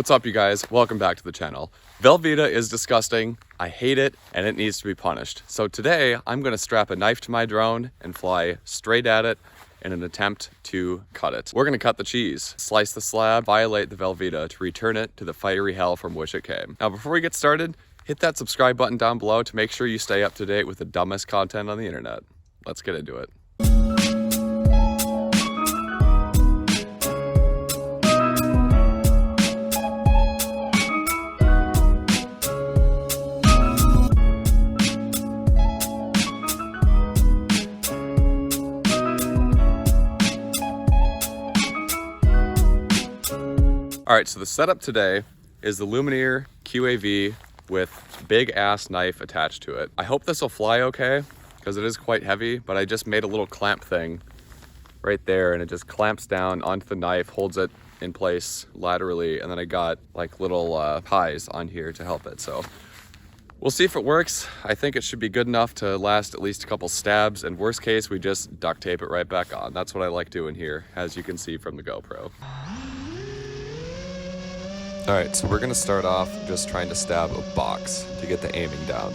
What's up, you guys? Welcome back to the channel. Velveeta is disgusting, I hate it, and it needs to be punished. So today, I'm gonna strap a knife to my drone and fly straight at it in an attempt to cut it. We're gonna cut the cheese, slice the slab, violate the Velveeta to return it to the fiery hell from which it came. Now, before we get started, hit that subscribe button down below to make sure you stay up to date with the dumbest content on the internet. Let's get into it. All right, so the setup today is the Lumenier QAV with big ass knife attached to it. I hope this will fly okay because it is quite heavy, but I just made a little clamp thing right there and it just clamps down onto the knife, holds it in place laterally, and then I got like little pies on here to help it. So we'll see if it works. I think it should be good enough to last at least a couple stabs, and worst case, we just duct tape it right back on. That's what I like doing here, as you can see from the GoPro. All right, so we're gonna start off just trying to stab a box to get the aiming down.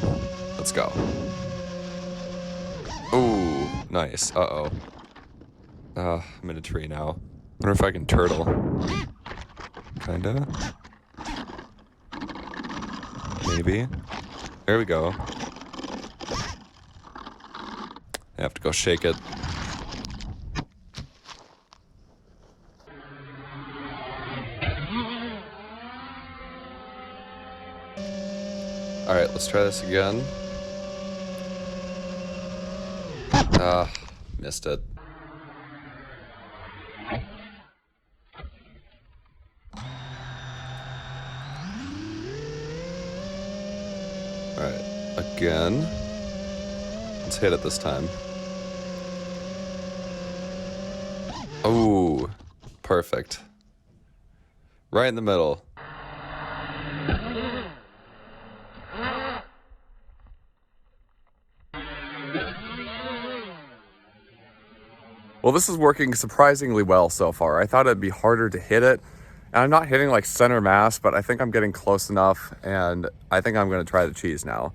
Let's go. Ooh, nice, uh-oh. I'm in a tree now. Wonder if I can turtle. Kinda. Maybe. There we go. I have to go shake it. All right, let's try this again. Missed it. All right, again. Let's hit it this time. Oh, perfect. Right in the middle. Well, this is working surprisingly well so far. I thought it'd be harder to hit it. And I'm not hitting like center mass, but I think I'm getting close enough, and I think I'm gonna try the cheese now.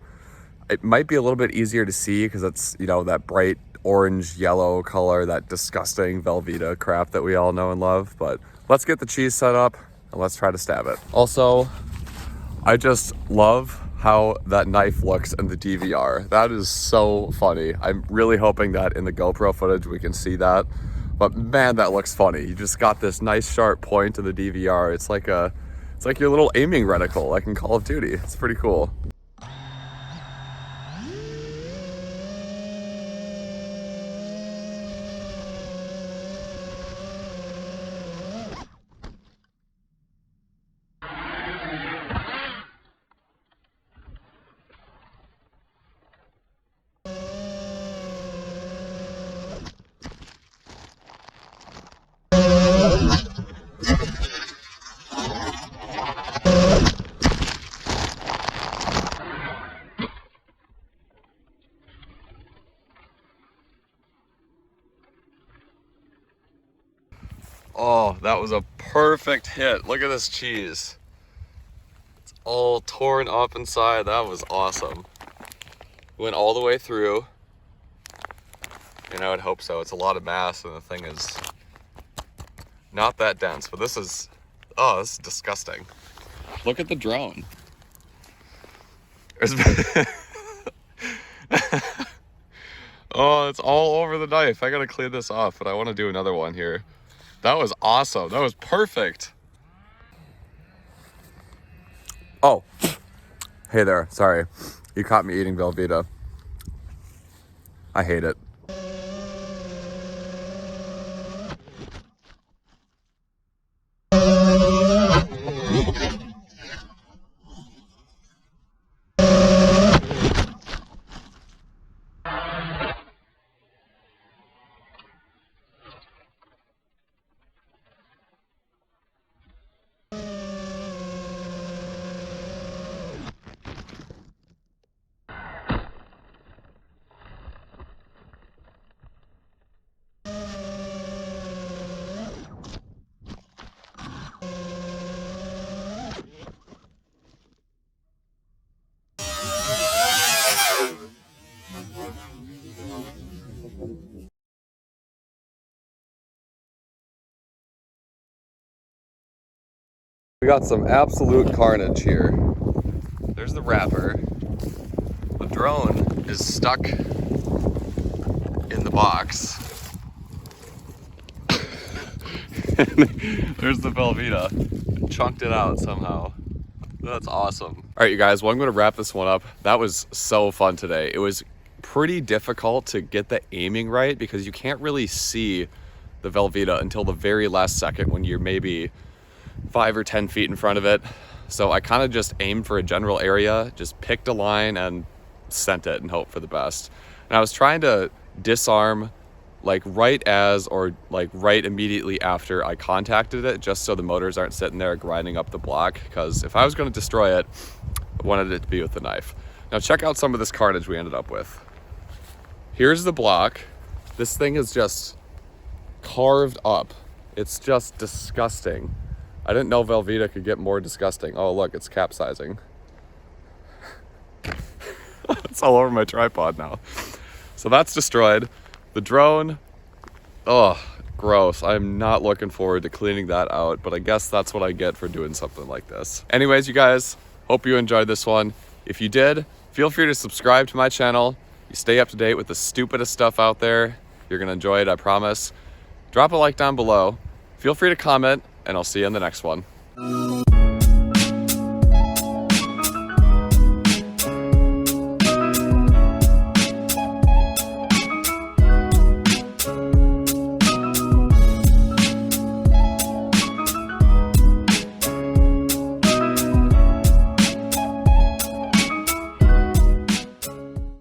It might be a little bit easier to see because it's, you know, that bright orange yellow color, that disgusting Velveeta crap that we all know and love. But let's get the cheese set up and let's try to stab it. Also, I just love how that knife looks in the DVR. That is so funny. I'm really hoping that in the GoPro footage we can see that. But man, that looks funny. You just got this nice sharp point in the DVR. It's like your little aiming reticle, like in Call of Duty. It's pretty cool. Oh, that was a perfect hit. Look at this cheese. It's all torn up inside. That was awesome. Went all the way through. And I would hope so. It's a lot of mass and the thing is not that dense, but this is disgusting. Look at the drone. Oh, it's all over the knife. I gotta clean this off, but I want to do another one here. That was awesome. That was perfect. Oh, hey there. Sorry. You caught me eating Velveeta. I hate it. We got some absolute carnage here. There's the wrapper. The drone is stuck in the box. There's the Velveeta. Chunked it out somehow. That's awesome. All right, you guys, well, I'm gonna wrap this one up. That was so fun today. It was pretty difficult to get the aiming right because you can't really see the Velveeta until the very last second when you're maybe 5 or 10 feet in front of it. So I kind of just aimed for a general area, just picked a line and sent it and hoped for the best. And I was trying to disarm like right as or like right immediately after I contacted it, just so the motors aren't sitting there grinding up the block, because if I was going to destroy it, I wanted it to be with the knife. Now check out some of this carnage we ended up with. Here's the block. This thing is just carved up. It's just disgusting. I didn't know Velveeta could get more disgusting. Oh look, it's capsizing. It's all over my tripod now. So that's destroyed. The drone, oh, gross. I'm not looking forward to cleaning that out, but I guess that's what I get for doing something like this. Anyways, you guys, hope you enjoyed this one. If you did, feel free to subscribe to my channel. You stay up to date with the stupidest stuff out there. You're gonna enjoy it, I promise. Drop a like down below. Feel free to comment, and I'll see you in the next one.